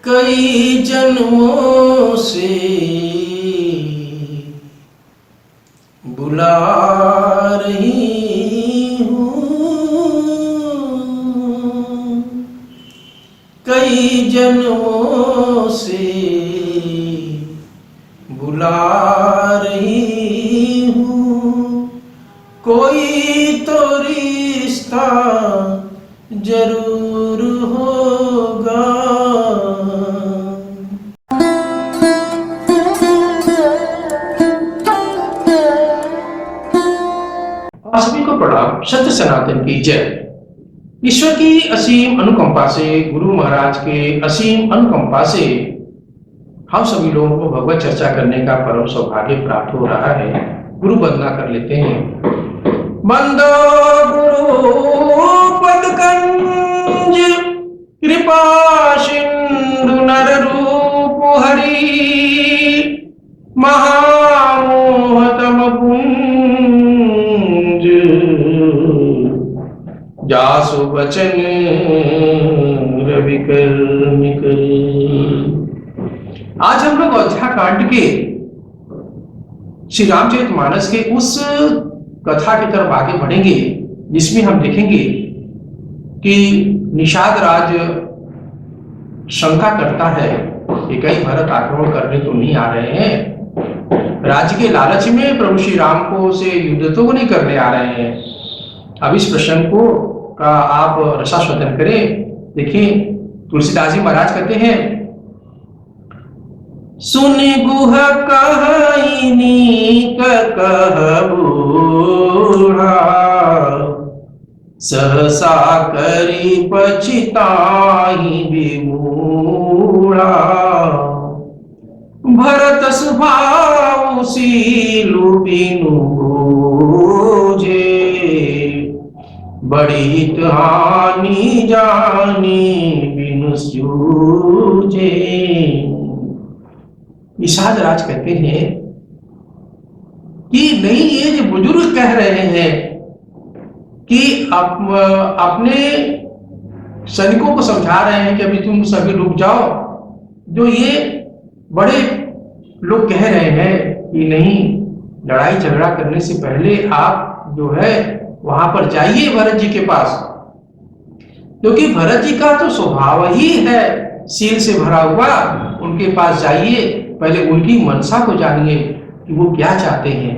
कई जन्मों से बुला रही हूँ, कई जन्मों से बुला रही हूँ, कोई तो रिश्ता जरूर होगा। आप सभी को प्रणाम। सत्य सनातन की जय। ईश्वर की असीम अनुकंपा से, गुरु महाराज के असीम अनुकंपा से हम सभी लोगों को भगवत चर्चा करने का परम सौभाग्य प्राप्त हो रहा है। गुरु वंदना कर लेते हैं। बंदो गुरु पदकंज कृपा सिंधु नर रूप हरि, महामोहतम पुंज जासु वचन रविकर निकल। आज हम लोग अयोध्या कांड के श्री रामचरितमानस के उस कथा की तरफ आगे बढ़ेंगे जिसमें हम देखेंगे कि निषाद राज शंका करता है कि कहीं भरत आक्रमण करने तो नहीं आ रहे हैं, राज्य के लालच में प्रभु श्री राम को से युद्ध तो नहीं करने आ रहे हैं। अब इस प्रश्न को का आप रसास्वादन करें। देखिए तुलसीदास जी महाराज कहते हैं, सुन गुह कहानी कह बूढ़ा, सहसा करी पछिताहि विमूढ़ा, भरत स्वभाव सीलु बिनु बूझे, बड़ी हानि जानी बिनु सूझे। निषाद राज कहते हैं कि नहीं, ये जो बुजुर्ग कह रहे हैं कि अपने सैनिकों को समझा रहे हैं कि अभी तुम सभी रुक जाओ, जो ये बड़े लोग कह रहे हैं कि नहीं, लड़ाई झगड़ा करने से पहले आप जो है वहां पर जाइए भरत जी के पास, क्योंकि भरत जी का तो स्वभाव ही है सील से भरा हुआ। उनके पास जाइए, पहले उनकी मनसा को जानिए कि वो क्या चाहते हैं।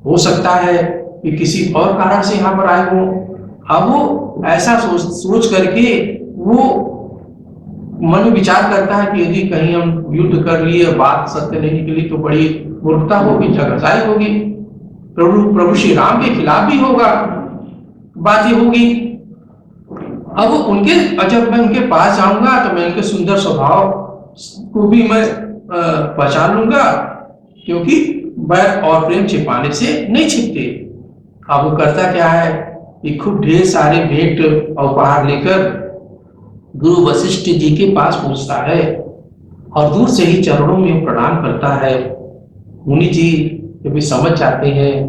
हो सकता है कि किसी और कारण से यहाँ पर आए हो। अब वो ऐसा सोच करके वो मन में विचार करता है कि यदि कहीं हम युद्ध कर लिए, बात सत्य नहीं निकली तो बड़ी मूर्खता होगी, झगड़ाई होगी, प्रभु श्री राम के खिलाफ भी होगा, बातें होगी। अब जब मैं उनके पास जाऊंगा तो मैं उनके सुंदर स्वभाव को भी मैं पहचान लूंगा, क्योंकि बैर और प्रेम छिपाने से नहीं छिपते। अब वो करता क्या है कि खूब ढेर सारे भेंट और उपहार लेकर गुरु वशिष्ठ जी के पास पहुंचता है और दूर से ही चरणों में प्रणाम करता है। मुनि जी जब भी समझ जाते हैं,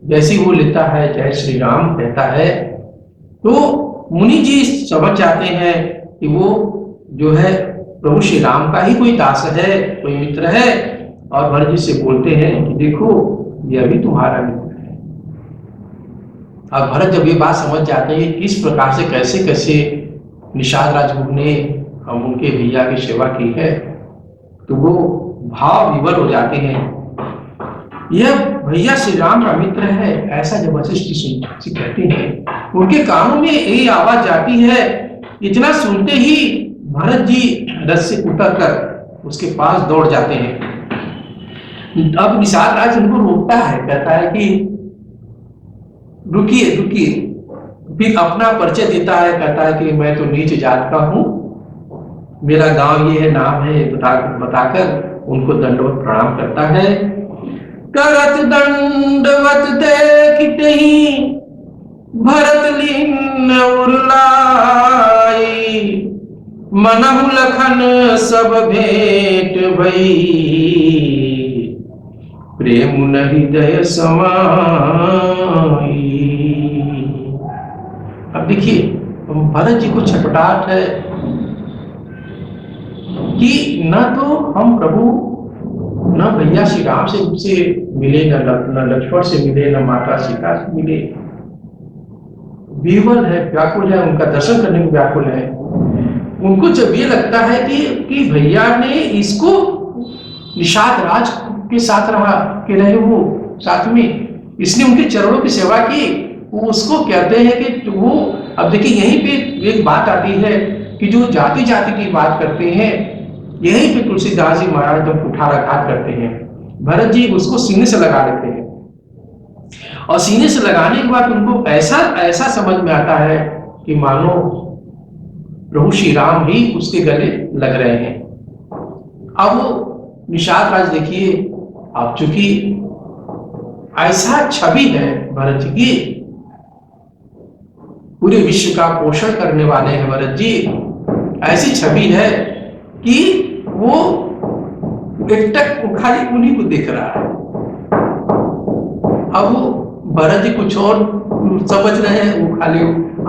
जैसे वो लेता है जय श्री राम कहता है, तो मुनि जी समझ जाते हैं कि वो जो है प्रभु श्री राम का ही कोई दास है, कोई मित्र है, और भरत जी से बोलते हैं कि देखो ये अभी तुम्हारा मित्र है। अब भरत जब ये बात समझ जाते हैं किस प्रकार से कैसे कैसे निषाद राजगुरु ने हम उनके भैया की सेवा की है, तो वो भाव विवल हो जाते हैं। यह भैया श्री राम का मित्र है, ऐसा जब वशिष्ठ जी कहते हैं, उनके कानों में यही आवाज जाती है। इतना सुनते ही भरत जी रथ से उतरकर उसके पास दौड़ जाते हैं। अब निषाद राज उनको रोकता है, कहता है कि रुकिए रुकिए, फिर अपना परिचय देता है, कहता है कि मैं तो नीच जात का हूं, मेरा गांव ये है, नाम है बताकर उनको दंडवत प्रणाम करता है। करत दंडवत देखितहि भरत लीन उरलाई, मनहु लखन सब भेंट भई, प्रेम न हृदय समाई। अब देखिए भरत जी को छटपटाहट है, कि न तो हम प्रभु, न भैया श्री राम से मिले, न लक्ष्मण से मिले, न माता सीता से मिले। विह्वल है, व्याकुल है, उनका दर्शन करने में व्याकुल है। उनको जब ये लगता है कि भैया ने इसको निषाद राज के साथ रहे वो साथ में, इसने उनके चरणों की सेवा की, वो उसको कहते हैं कि वो, अब देखिए यहीं पे एक बात आती है कि जो जाति जाति की बात करते हैं, यहीं पे तुलसीदास जी महाराज जब कुठाराघात करते हैं, भरत जी उसको सीने से लगा लेते हैं, और सीने से लगाने के बाद उनको ऐसा ऐसा समझ में आता है कि मानो प्रभु श्री राम ही उसके गले लग रहे हैं। अब वो निषाद राज देखिए, अब चूंकि ऐसा छवि है भरत जी की, पूरे विश्व का पोषण करने वाले हैं भरत जी, ऐसी छवि है कि वो एकटक खाली उन्हीं को देख रहा है। अब वो भरत जी कुछ और समझ रहे हैं, वो खाली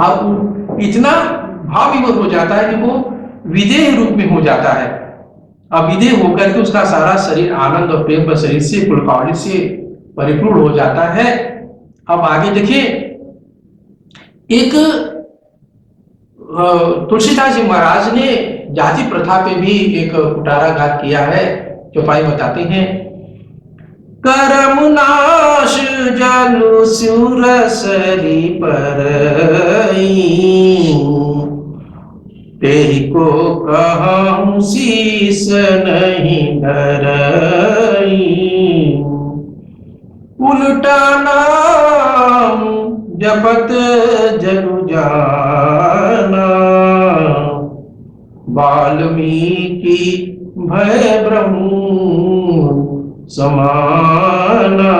अब इतना भाव विभोर हो जाता है कि वो विदेह रूप में हो जाता है। अब विदेह होकर के उसका सारा शरीर आनंद और प्रेम पर शरीर से पुलकावली से परिपूर्ण हो जाता है। अब आगे देखिए, एक तुलसीदास जी महाराज ने जाति प्रथा पे भी एक कुठाराघात किया है। चौपाई बताते हैं, करम नाश जलु सुरसरी परई, तेहि को कहूं शीस नहीं धरई, उल्टा नाम जपत जनु जाना, वाल्मीकि भय ब्रह्म समाना।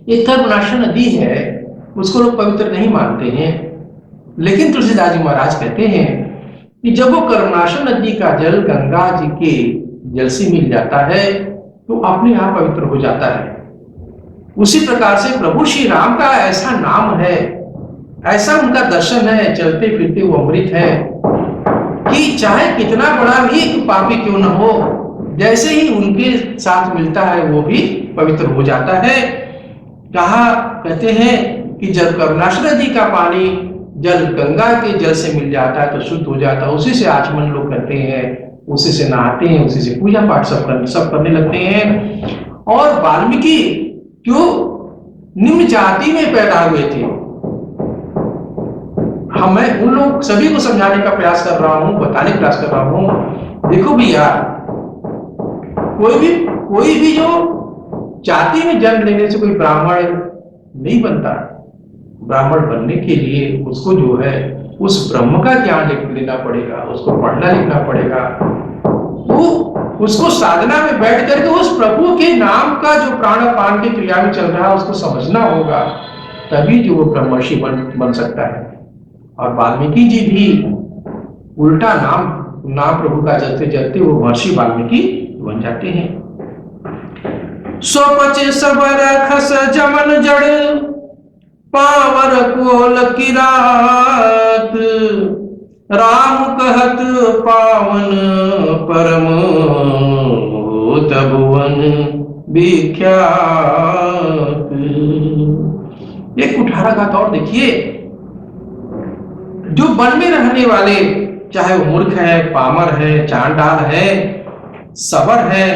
ये कर्मनाशा नदी है, उसको लोग पवित्र नहीं मानते हैं, लेकिन तुलसीदास जी महाराज कहते हैं कि जब वो कर्मनाशा नदी का जल गंगा जी के जल से मिल जाता है तो अपने आप पवित्र हो जाता है। उसी प्रकार से प्रभु श्री राम का ऐसा नाम है, ऐसा उनका दर्शन है, चलते फिरते वो अमृत है कि चाहे कितना बड़ा भी पापी क्यों न हो, जैसे ही उनके साथ मिलता है वो भी पवित्र हो जाता है। कहा कहते हैं कि जब कर्मनाशा नदी का पानी जल गंगा के जल से मिल जाता है तो शुद्ध हो जाता है, उसी से आचमन लोग करते हैं, उसी से नहाते हैं, उसी से पूजा पाठ सब करने लगते हैं। और वाल्मीकि जो निम्न जाति में पैदा हुए थे, मैं उन लोग सभी को समझाने का प्रयास कर रहा हूं, बताने का प्रयास कर रहा हूं। देखो भैया, कोई भी जो जाति में जन्म लेने से कोई ब्राह्मण नहीं बनता। ब्राह्मण बनने के लिए उसको जो है उस ब्रह्म का ज्ञान लेना पड़ेगा, उसको पढ़ना लिखना पड़ेगा, वो उसको साधना में बैठ करके उस प्रभु के नाम का जो प्राण पान की क्रिया में चल रहा है उसको समझना होगा, तभी जो वो ब्रह्मर्षि बन सकता है। और वाल्मीकि जी भी उल्टा नाम प्रभु का जलते जलते वो महर्षि वाल्मीकि बन जाते हैं। सोपचे सबर खस जमन जड़, पावर कोल किरात, राम कहत पावन परम तबुवन विख्यात। एक कुठाराघात और देखिए, जो वन में रहने वाले, चाहे वो मूर्ख है, पामर है, चांडाल है, सबर है,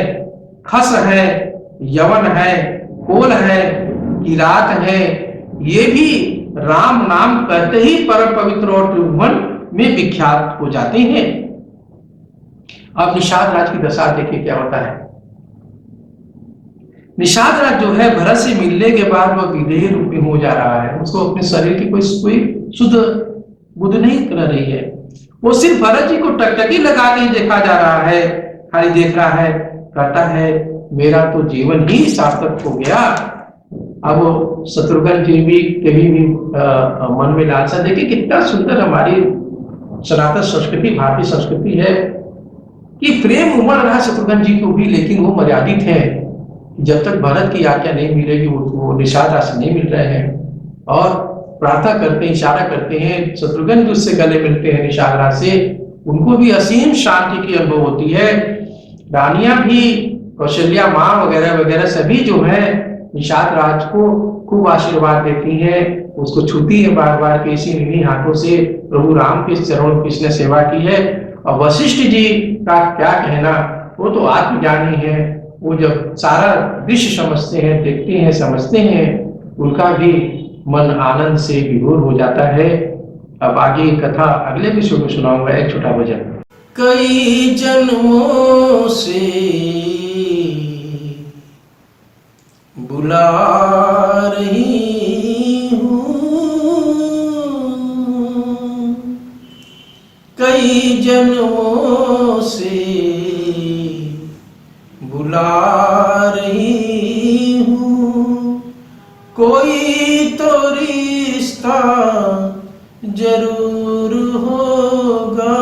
खस है, यवन है, कोल है, किरात है, ये भी राम नाम कहते ही परम पवित्र और त्रिभुवन में विख्यात हो जाते हैं। अब निषाद राज की दशा देखिए क्या होता है। निषाद राज जो है भरत से मिलने के बाद वह विदेह रूप में हो जा रहा है, उसको अपने शरीर की कोई शुद्ध बुद्ध नहीं कर रही है। वो सिर्फ भरत जी को टकटकी लगा के देखा जा रहा है, खाली देख रहा है, कहता है मेरा तो जीवन ही सार्थक हो गया। अब शत्रुघ्न जी भी कभी भी मन में लालसा, देखिए कितना सुंदर हमारी सनातन संस्कृति, भारतीय संस्कृति है कि प्रेम उमड़ रहा शत्रुघ्न जी को भी, लेकिन वो मर्यादित है। जब तक भरत की आज्ञा नहीं मिलेगी वो निषाद राज से नहीं मिल रहे हैं, और प्रार्थना करते हैं, इशारा करते हैं, शत्रुघ्न जी उससे गले मिलते हैं निषाद राज से, उनको भी असीम शांति की अनुभव होती है। रानियां भी, कौशल्या माँ वगैरह वगैरह सभी जो है निषाद राज को खूब आशीर्वाद देती हैं, उसको छूती है बार बार के इसी इन्हीं हाथों से प्रभु राम के चरणों की इसने सेवा की है। और वशिष्ठ जी का क्या कहना, वो तो आत्मज्ञानी है, वो जब सारा दृश्य समझते हैं, देखते हैं, समझते हैं, उनका भी मन आनंद से विभोर हो जाता है। अब आगे कथा अगले विषय में सुनाऊंगा, एक छोटा भजन। कई जन्मों से बुला रही हूँ, कई जन्मों से बुला रही हूँ, कोई तो रिश्ता जरूर होगा,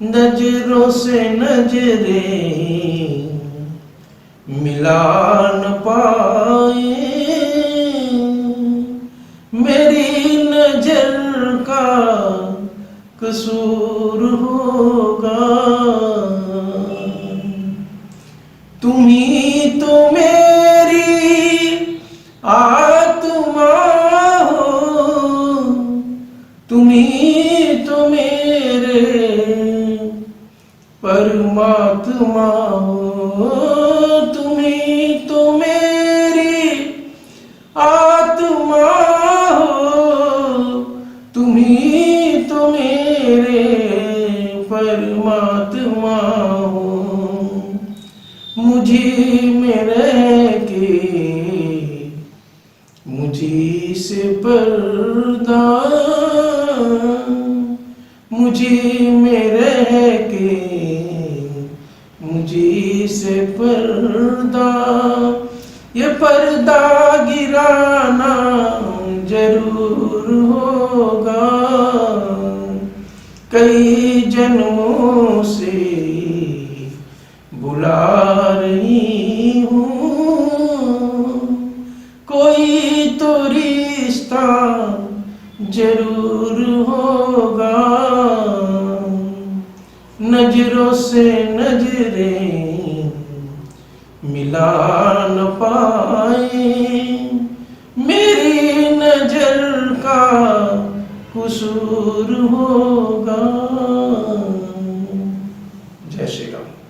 नजरों से नजरें मिला न पाए, मेरी नजर का कसूर होगा, तुम ही तो मेरी आत्मा हो, तुम ही तो मेरे परमात्मा हो, तुम ही तो मेरी आत्मा हो, तुम ही तो मेरे परमात्मा हो, मुझे में रह के मुझी से पर्दा, मुझे में रह के मुझी से पर्दा, ये पर्दा गिराना जरूर होगा, कई जन्मों से बुला रही हूँ, कोई तो रिश्ता जरूर होगा, नजरों से नजरें मिला न पाए, मेरी नजर का कसूर होगा।